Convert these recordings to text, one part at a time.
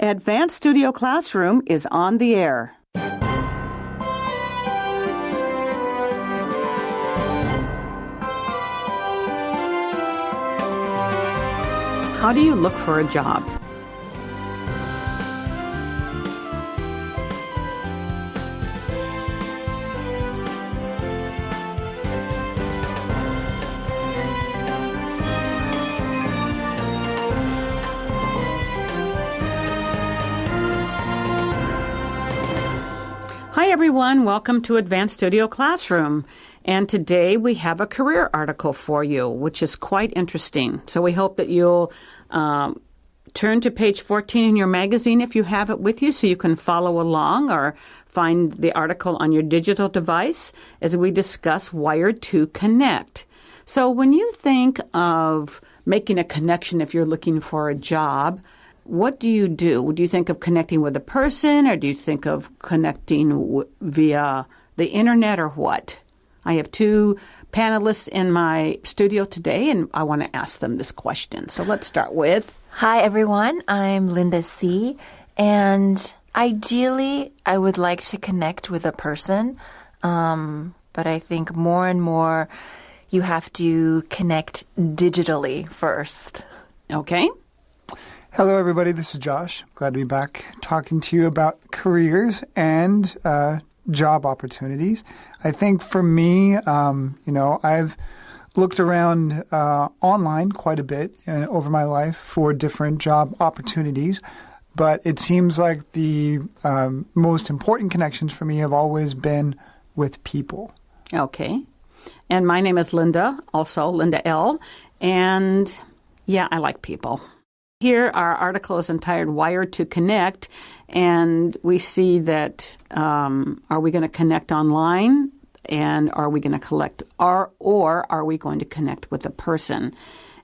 Advanced Studio Classroom is on the air. How do you look for a job? Hi everyone, welcome to Advanced Studio Classroom. And today we have a career article for you, which is quite interesting. So we hope that you'll turn to page 14 in your magazine if you have it with you so you can follow along or find the article on your digital device as we discuss Wired to Connect. So when you think of making a connection if you're looking for a job, what do you do? Do you think of connecting with a person, or do you think of connecting via the internet, or what? I have two panelists in my studio today, and I want to ask them this question. So let's start with... Hi, everyone. I'm Linda C., and ideally, I would like to connect with a person, but I think more and more you have to connect digitally first. Okay. Hello, everybody. This is Josh. Glad to be back talking to you about careers and job opportunities. I think for me, I've looked around online quite a bit over my life for different job opportunities, but it seems like the most important connections for me have always been with people. Okay. And my name is Linda, also Linda L. And yeah, I like people. Here, our article is entitled Wired to Connect, and we see that are we going to connect online, and are we going to collect, or are we going to connect with a person?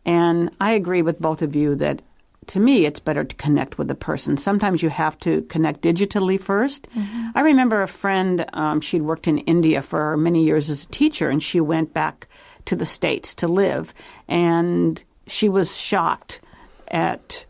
And I agree with both of you that, to me, it's better to connect with a person. Sometimes you have to connect digitally first. Mm-hmm. I remember a friend, she'd worked in India for many years as a teacher, and she went back to the States to live, and she was shocked at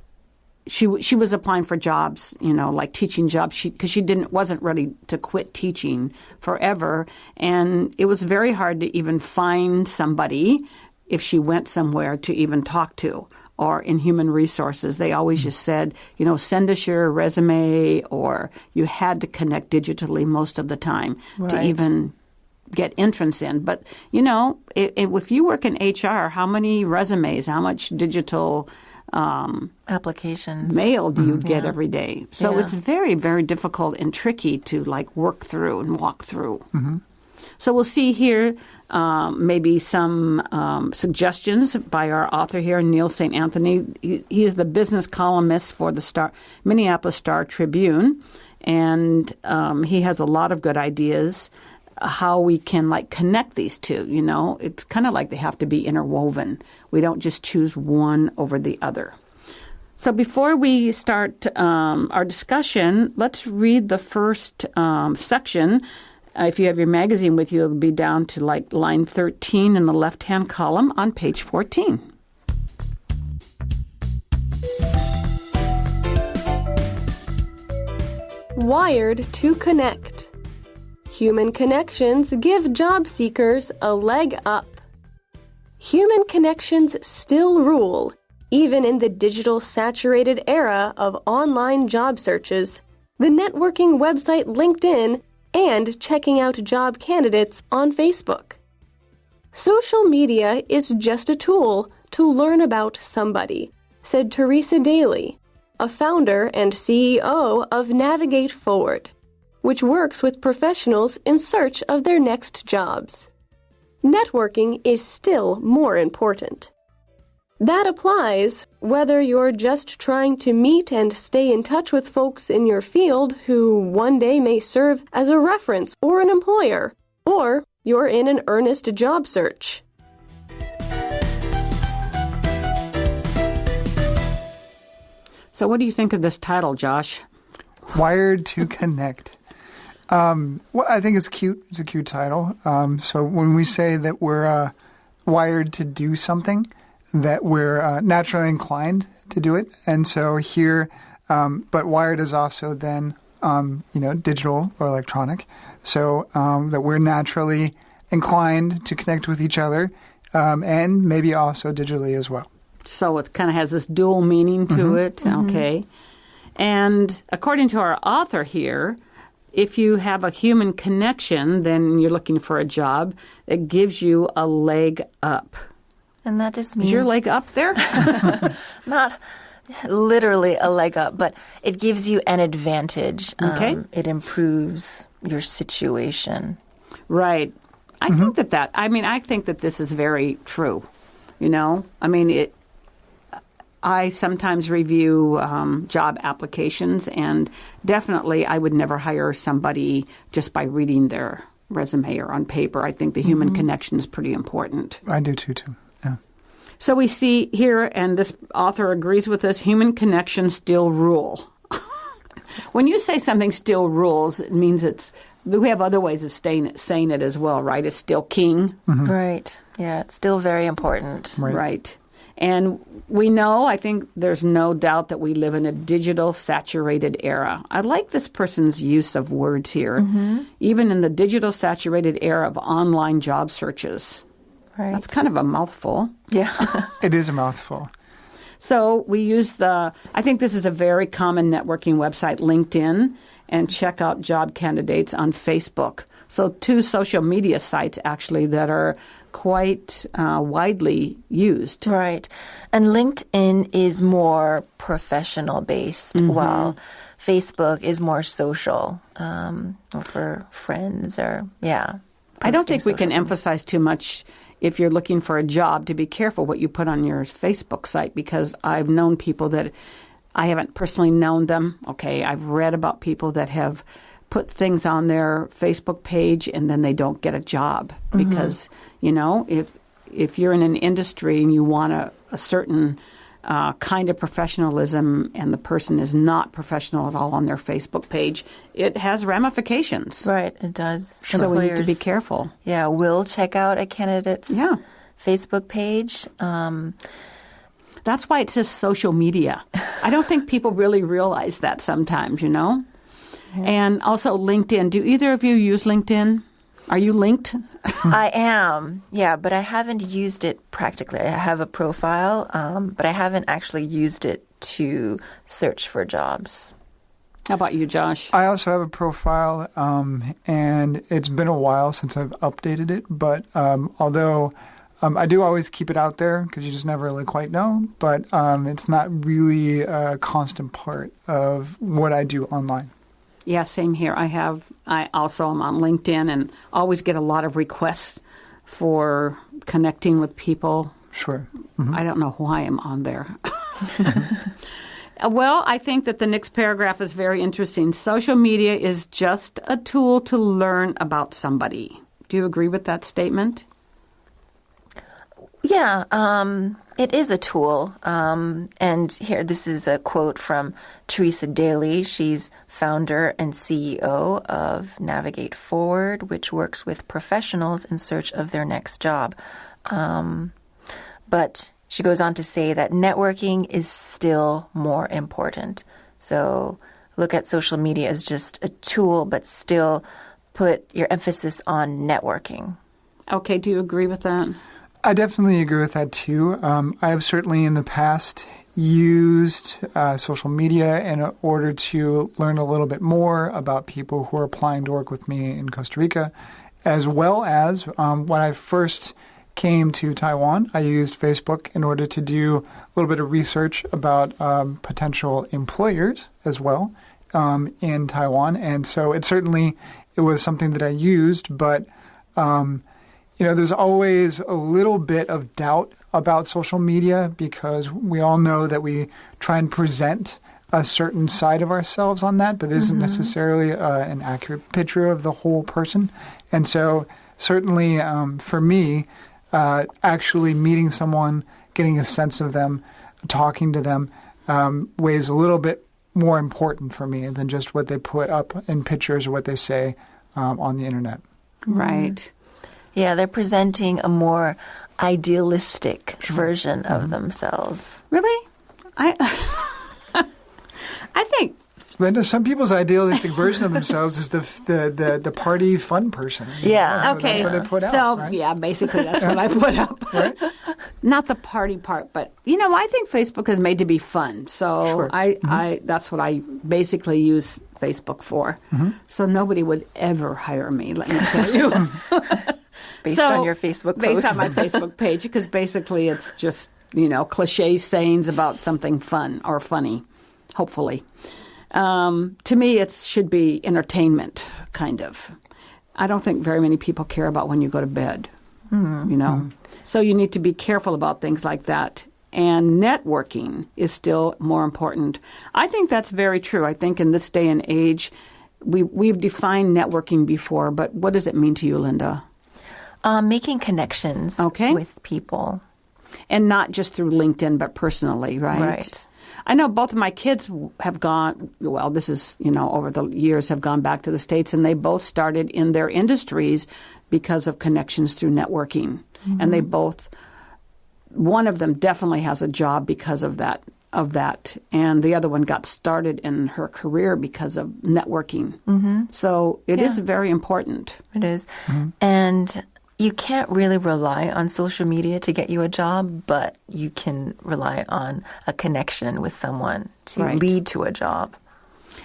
she was applying for jobs, like teaching jobs, because she wasn't ready to quit teaching forever, and it was very hard to even find somebody if she went somewhere to even talk to. Or in human resources, they always just said, send us your resume, or you had to connect digitally most of the time to even get entrance in. But if you work in HR, how many resumes, how much digital applications mail do you get every day? So it's very, very difficult and tricky to work through and walk through. Mm-hmm. So we'll see here maybe some suggestions by our author here, Neil St. Anthony. He is the business columnist for the Minneapolis Star-Tribune, and he has a lot of good ideas how we can connect these two. It's kind of like they have to be interwoven. We don't just choose one over the other. So before we start our discussion, let's read the first section. If you have your magazine with you, it'll be down to line 13 in the left-hand column on page 14. Wired to Connect. Human connections give job seekers a leg up. Human connections still rule, even in the digital-saturated era of online job searches, the networking website LinkedIn, and checking out job candidates on Facebook. Social media is just a tool to learn about somebody, said Teresa Daly, a founder and CEO of Navigate Forward, which works with professionals in search of their next jobs. Networking is still more important. That applies whether you're just trying to meet and stay in touch with folks in your field who one day may serve as a reference or an employer, or you're in an earnest job search. So what do you think of this title, Josh? Wired to Connect. Well, I think it's cute. It's a cute title. So when we say that we're wired to do something, that we're naturally inclined to do it. And so here But wired is also then, digital or electronic, so that we're naturally inclined to connect with each other, and maybe also digitally as well. So it kind of has this dual meaning to it. Okay. And according to our author here, if you have a human connection, then you're looking for a job that gives you a leg up. And that just means... Is your leg up there? Not literally a leg up, but it gives you an advantage. Okay. It improves your situation. Right. I think I think that this is very true. I sometimes review job applications, and definitely I would never hire somebody just by reading their resume or on paper. I think the human connection is pretty important. I do too. Yeah. So we see here, and this author agrees with us, human connections still rule. When you say something still rules, it means we have other ways of saying it as well, right? It's still king. Right. Yeah, it's still very important. Right. And we know, I think there's no doubt that we live in a digital saturated era. I like this person's use of words here. Even in the digital saturated era of online job searches. Right. That's kind of a mouthful. Yeah. It is a mouthful. So we use I think this is a very common networking website, LinkedIn, and check out job candidates on Facebook. So 2 social media sites, actually, that are quite widely used. Right. And LinkedIn is more professional based, while Facebook is more social, or for friends or, I don't think we can emphasize too much if you're looking for a job to be careful what you put on your Facebook site, because I've known people that I haven't personally known them. Okay, I've read about people that have put things on their Facebook page and then they don't get a job because, if you're in an industry and you want a certain kind of professionalism and the person is not professional at all on their Facebook page, it has ramifications. Right, it does. So we need to be careful. Yeah, will check out a candidate's Facebook page. That's why it says social media. I don't think people really realize that sometimes, And also LinkedIn. Do either of you use LinkedIn? Are you linked? I am, but I haven't used it practically. I have a profile, but I haven't actually used it to search for jobs. How about you, Josh? I also have a profile, and it's been a while since I've updated it. But although I do always keep it out there because you just never really quite know, but it's not really a constant part of what I do online. Yeah, same here. I also am on LinkedIn and always get a lot of requests for connecting with people. Sure. I don't know why I'm on there. Well, I think that the next paragraph is very interesting. Social media is just a tool to learn about somebody. Do you agree with that statement? Yeah, it is a tool. And here, this is a quote from Teresa Daly. She's founder and CEO of Navigate Forward, which works with professionals in search of their next job. But she goes on to say that networking is still more important. So look at social media as just a tool, but still put your emphasis on networking. Okay, do you agree with that? I definitely agree with that, too. I have certainly in the past used social media in order to learn a little bit more about people who are applying to work with me in Costa Rica, as well as when I first came to Taiwan, I used Facebook in order to do a little bit of research about potential employers as well in Taiwan. And so it was something that I used, but there's always a little bit of doubt about social media because we all know that we try and present a certain side of ourselves on that, but it isn't necessarily an accurate picture of the whole person. And so certainly for me, actually meeting someone, getting a sense of them, talking to them weighs a little bit more important for me than just what they put up in pictures or what they say on the internet. Right. Yeah, they're presenting a more idealistic version of themselves. Really? I think Linda, some people's idealistic version of themselves is the party fun person. Yeah. So okay. That's what they put out, So right? yeah, basically that's what I put up. Right? Not the party part, but I think Facebook is made to be fun. So Sure. I that's what I basically use Facebook for. So nobody would ever hire me, let me tell you. Based on your Facebook post. Based on my Facebook page, because basically it's just, cliche sayings about something fun or funny, hopefully. To me, it should be entertainment, kind of. I don't think very many people care about when you go to bed, So you need to be careful about things like that. And networking is still more important. I think that's very true. I think in this day and age, we've defined networking before, but what does it mean to you, Linda? Making connections with people. And not just through LinkedIn, but personally, right? Right. I know both of my kids have gone, this is, over the years have gone back to the States, and they both started in their industries because of connections through networking. And they both, one of them definitely has a job because of that. And the other one got started in her career because of networking. So it is very important. It is. And you can't really rely on social media to get you a job, but you can rely on a connection with someone to lead to a job.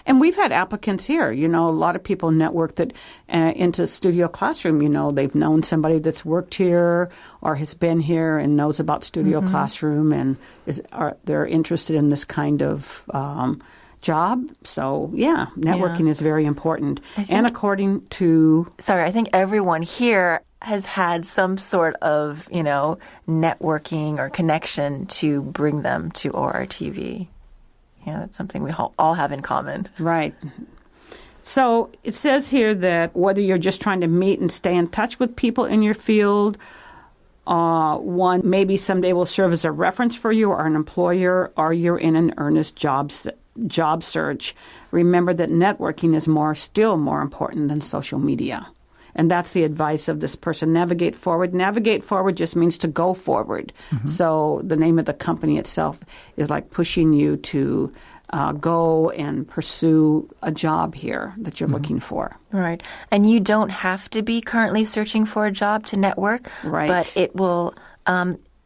And we've had applicants here. A lot of people network that into Studio Classroom. They've known somebody that's worked here or has been here and knows about Studio Classroom and they're interested in this kind of job. So, networking is very important. And according to... Sorry, I think everyone here has had some sort of, networking or connection to bring them to ORTV. Yeah, that's something we all have in common. Right. So it says here that whether you're just trying to meet and stay in touch with people in your field, one maybe someday will serve as a reference for you or an employer, or you're in an earnest job search, remember that networking is still more important than social media. And that's the advice of this person. Navigate forward. Navigate forward just means to go forward. So the name of the company itself is like pushing you to go and pursue a job here that you're looking for. Right. And you don't have to be currently searching for a job to network. Right. But it will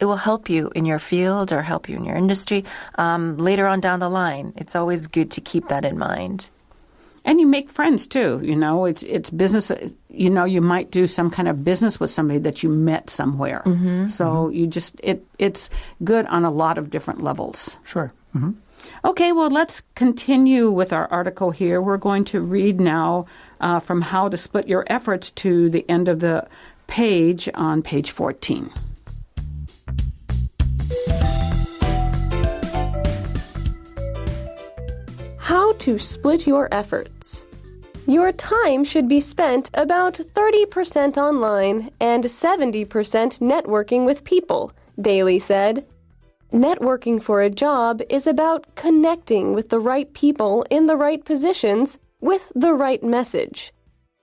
help you in your field or help you in your industry later on down the line. It's always good to keep that in mind. And you make friends, too. It's business. You might do some kind of business with somebody that you met somewhere. So you just, it's good on a lot of different levels. Sure. Okay, well, let's continue with our article here. We're going to read now from How to Split Your Efforts to the end of the page on page 14. How to split your efforts. Your time should be spent about 30% online and 70% networking with people, Daly said. Networking for a job is about connecting with the right people in the right positions with the right message.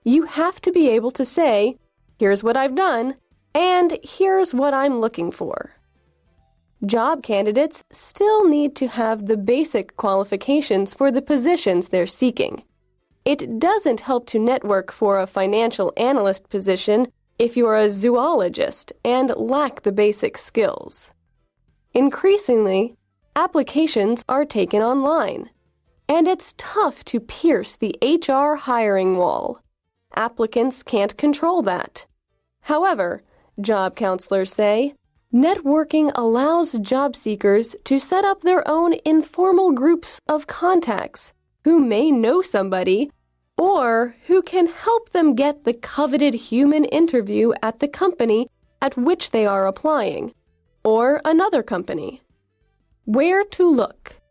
You have to be able to say, here's what I've done, and here's what I'm looking for. Job candidates still need to have the basic qualifications for the positions they're seeking. It doesn't help to network for a financial analyst position if you're a zoologist and lack the basic skills. Increasingly, applications are taken online, and it's tough to pierce the HR hiring wall. Applicants can't control that. However, job counselors say, networking allows job seekers to set up their own informal groups of contacts who may know somebody or who can help them get the coveted human interview at the company at which they are applying, or another company. Where to look?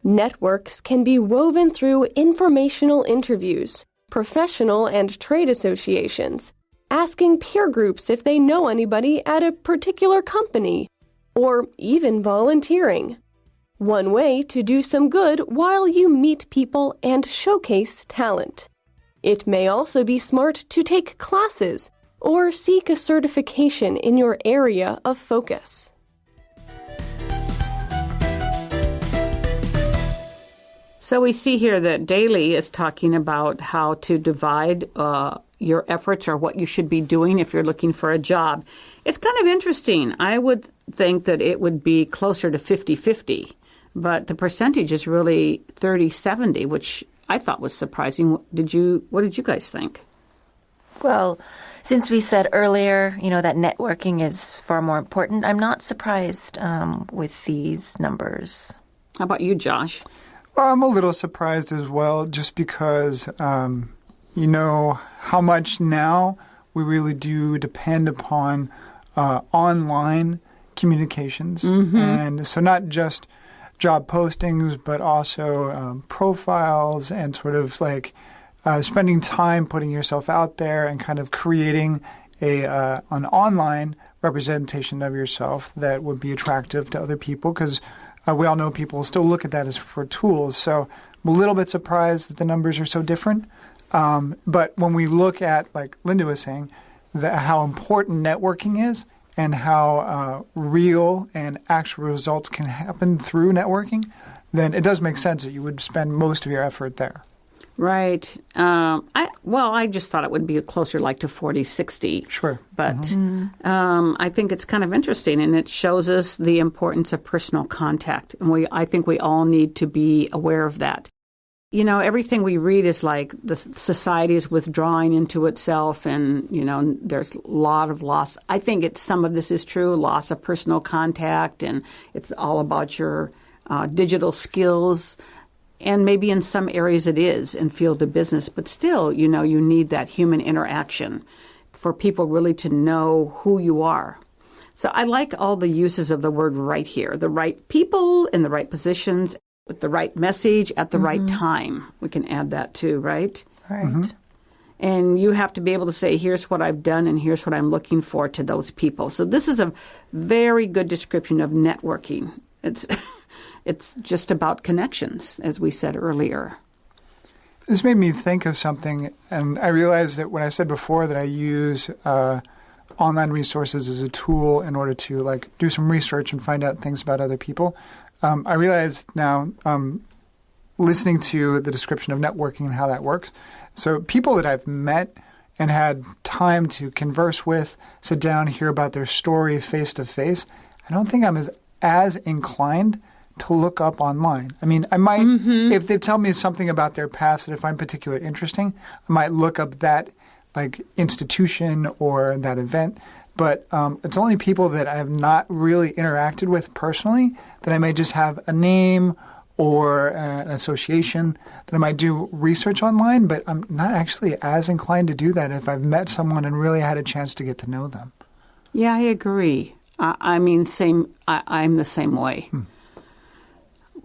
Networks can be woven through informational interviews, professional and trade associations, asking peer groups if they know anybody at a particular company, or even volunteering. One way to do some good while you meet people and showcase talent. It may also be smart to take classes or seek a certification in your area of focus. So we see here that Daly is talking about how to divide your efforts or what you should be doing if you're looking for a job. It's kind of interesting. I would think that it would be closer to 50-50, but the percentage is really 30-70, which I thought was surprising. What did you guys think? Well, since we said earlier, that networking is far more important, I'm not surprised with these numbers. How about you, Josh? Well, I'm a little surprised as well, just because, how much now we really do depend upon online communications. And so not just job postings, but also profiles and sort of like spending time putting yourself out there and kind of creating an online representation of yourself that would be attractive to other people, because we all know people still look at that as for tools. So I'm a little bit surprised that the numbers are so different. But when we look at, like Linda was saying, how important networking is and how real and actual results can happen through networking, then it does make sense that you would spend most of your effort there. Right. I just thought it would be closer like to 40-60. Sure. But I think it's kind of interesting, and it shows us the importance of personal contact. And I think we all need to be aware of that. Everything we read is like the society is withdrawing into itself, and, there's a lot of loss. I think some of this is true, loss of personal contact, and it's all about your digital skills. And maybe in some areas it is in field of business, but still, you need that human interaction for people really to know who you are. So I like all the uses of the word right here, the right people in the right positions with the right message at the right time. We can add that too, right? Right. And you have to be able to say, here's what I've done and here's what I'm looking for to those people. So this is a very good description of networking. It's just about connections, as we said earlier. This made me think of something, and I realized that when I said before that I use online resources as a tool in order to do some research and find out things about other people, I realize now, listening to the description of networking and how that works. So people that I've met and had time to converse with, sit down, hear about their story face to face, I don't think I'm as inclined to look up online. I mean, I might, if they tell me something about their past that I find particularly interesting, I might look up that institution or that event. But it's only people that I have not really interacted with personally that I may just have a name or an association that I might do research online, but I'm not actually as inclined to do that if I've met someone and really had a chance to get to know them. Yeah, I agree. I'm the same way.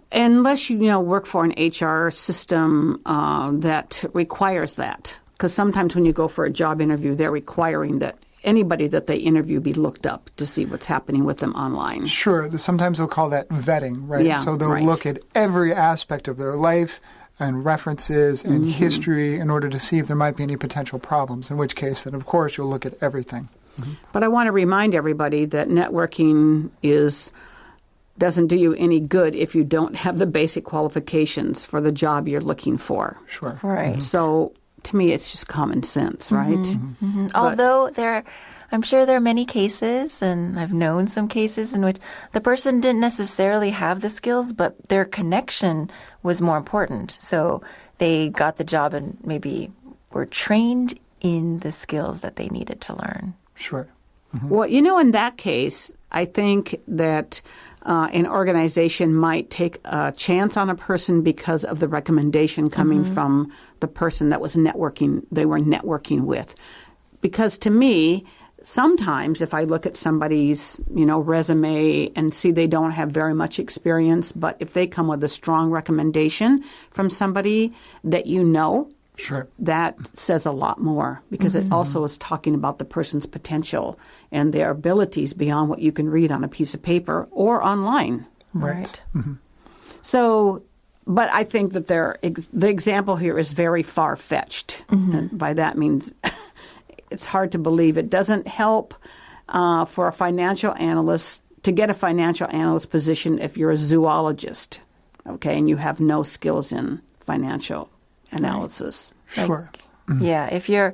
Unless you work for an HR system that requires that, because sometimes when you go for a job interview, they're requiring that anybody that they interview be looked up to see what's happening with them online. Sure. Sometimes they'll call that vetting, right? Yeah, so they'll look at every aspect of their life and references and history in order to see if there might be any potential problems, in which case then, of course, you'll look at everything. But I want to remind everybody that networking doesn't do you any good if you don't have the basic qualifications for the job you're looking for. Sure. Right. So to me, it's just common sense, right? Although I'm sure there are many cases, and I've known some cases in which the person didn't necessarily have the skills, but their connection was more important. So they got the job and maybe were trained in the skills that they needed to learn. Sure. Well, in that case, I think that an organization might take a chance on a person because of the recommendation coming from the person that they were networking with. Because to me, sometimes if I look at somebody's, resume and see they don't have very much experience, but if they come with a strong recommendation from somebody that sure, that says a lot more, because it also is talking about the person's potential and their abilities beyond what you can read on a piece of paper or online. Right. So, but I think that the example here is very far-fetched. And by that means it's hard to believe. It doesn't help for a financial analyst to get a financial analyst position if you're a zoologist. okay, and you have no skills in financial analysis. Sure. Yeah, if you're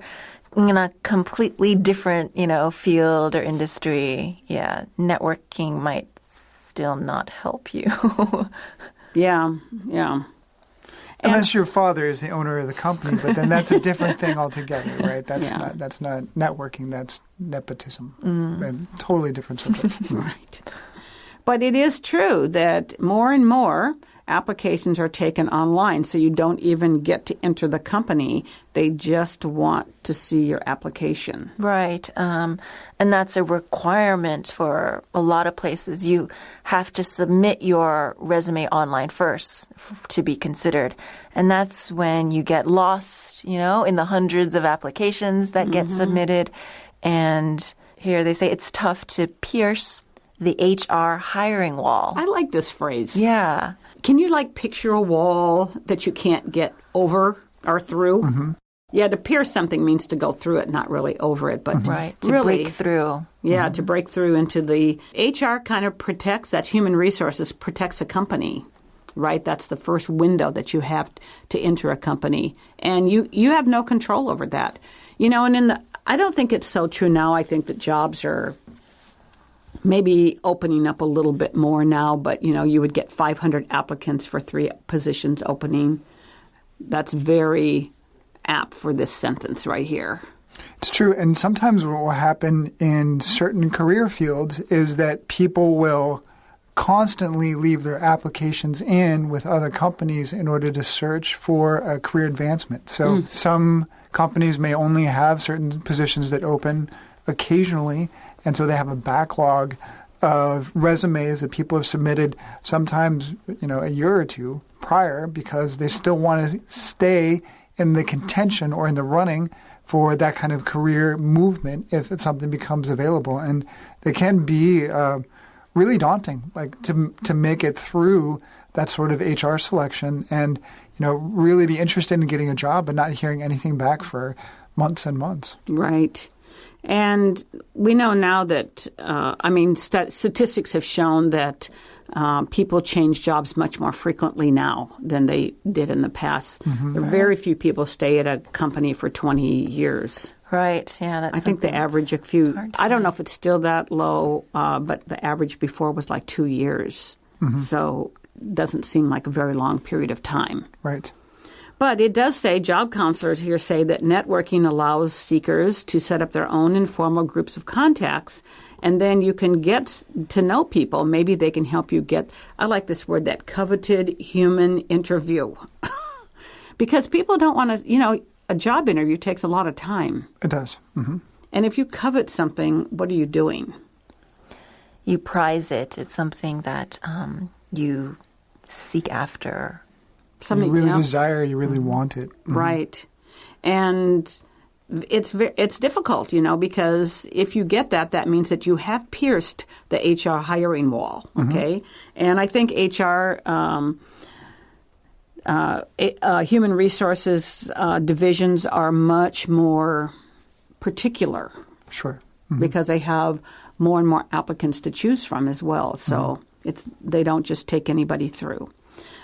in a completely different, field or industry, networking might still not help you. Yeah. Unless your father is the owner of the company, but then that's a different thing altogether, right? That's not networking, that's nepotism. A totally different subject. Right. But it is true that more and more applications are taken online, so you don't even get to enter the company. They just want to see your application. Right. And that's a requirement for a lot of places. You have to submit your resume online first to be considered. And that's when you get lost, in the hundreds of applications that get submitted. And here they say it's tough to pierce the HR hiring wall. I like this phrase. Yeah. Can you picture a wall that you can't get over or through? Yeah, to pierce something means to go through it, not really over it, but Right. To really break through. Yeah, to break through into the HR kind of protects, that's human resources, protects a company, right? That's the first window that you have to enter a company. And you have no control over that. And I don't think it's so true now. I think that jobs are maybe opening up a little bit more now, but, you would get 500 applicants for 3 positions opening. That's very apt for this sentence right here. It's true. And sometimes what will happen in certain career fields is that people will constantly leave their applications in with other companies in order to search for a career advancement. So some companies may only have certain positions that open occasionally, and so they have a backlog of resumes that people have submitted sometimes, a year or two prior because they still want to stay in the contention or in the running for that kind of career movement if something becomes available. And they can be really daunting, to make it through that sort of HR selection and, really be interested in getting a job but not hearing anything back for months and months. Right. And we know now that, statistics have shown that people change jobs much more frequently now than they did in the past. There are very few people stay at a company for 20 years. Right. Yeah. That's I think the average I don't know if it's still that low, but the average before was 2 years. So it doesn't seem like a very long period of time. Right. But it does say, job counselors here say that networking allows seekers to set up their own informal groups of contacts, and then you can get to know people. Maybe they can help you get, I like this word, that coveted human interview. Because people don't want to, a job interview takes a lot of time. It does. And if you covet something, what are you doing? You prize it. It's something that you seek after. Something you really desire, you really want it. Right. And it's difficult, because if you get that, that means that you have pierced the HR hiring wall, okay? And I think HR, human resources divisions are much more particular. Sure. Because they have more and more applicants to choose from as well. So they don't just take anybody through.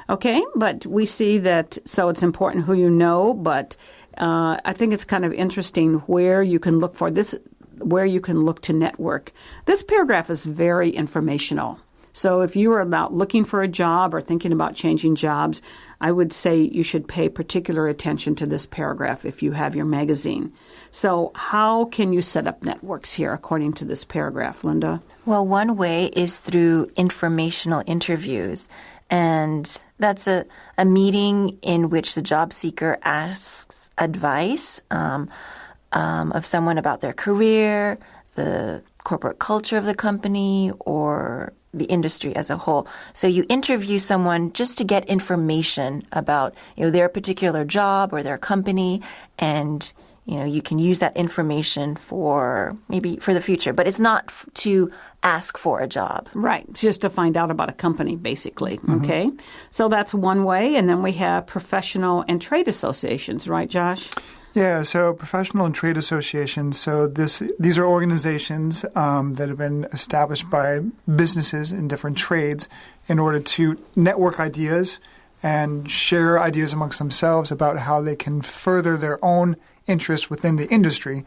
Okay, but we see that, so it's important who you know, but I think it's kind of interesting where you can look for this, where you can look to network. This paragraph is very informational. So if you are about looking for a job or thinking about changing jobs, I would say you should pay particular attention to this paragraph if you have your magazine. So how can you set up networks here according to this paragraph, Linda? Well, one way is through informational interviews. And that's a meeting in which the job seeker asks advice of someone about their career, the corporate culture of the company, or the industry as a whole. So you interview someone just to get information about their particular job or their company, and you can use that information for maybe for the future, but it's not to ask for a job. Right. Just to find out about a company, basically. Okay. So that's one way. And then we have professional and trade associations, right, Josh? Yeah, so professional and trade associations. So these are organizations that have been established by businesses in different trades in order to network ideas and share ideas amongst themselves about how they can further their own interests within the industry.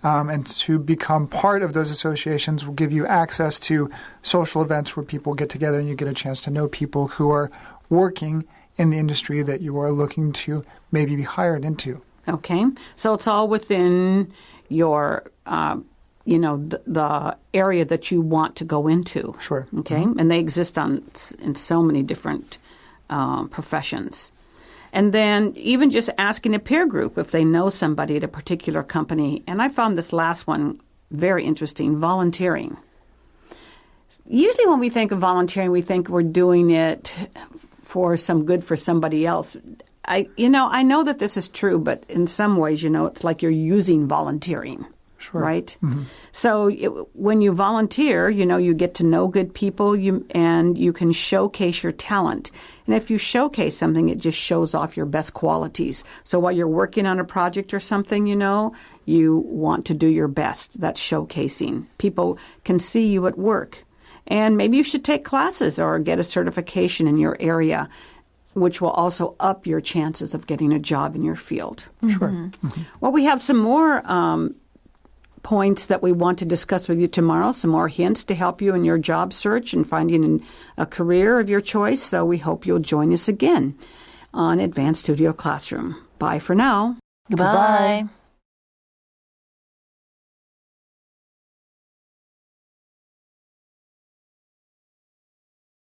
And to become part of those associations will give you access to social events where people get together and you get a chance to know people who are working in the industry that you are looking to maybe be hired into. Okay. So it's all within your, the area that you want to go into. Sure. Okay. And they exist in so many different professions. And then even just asking a peer group if they know somebody at a particular company. And I found this last one very interesting, volunteering. Usually when we think of volunteering, we think we're doing it for some good for somebody else. I know that this is true, but in some ways, it's like you're using volunteering, sure. Right? Mm-hmm. So when you volunteer, you get to know good people and you can showcase your talent. And if you showcase something, it just shows off your best qualities. So while you're working on a project or something, you want to do your best. That's showcasing. People can see you at work. And maybe you should take classes or get a certification in your area, which will also up your chances of getting a job in your field. Sure. Mm-hmm. Well, we have some more points that we want to discuss with you tomorrow, some more hints to help you in your job search and finding a career of your choice. So we hope you'll join us again on Advanced Studio Classroom. Bye for now. Goodbye.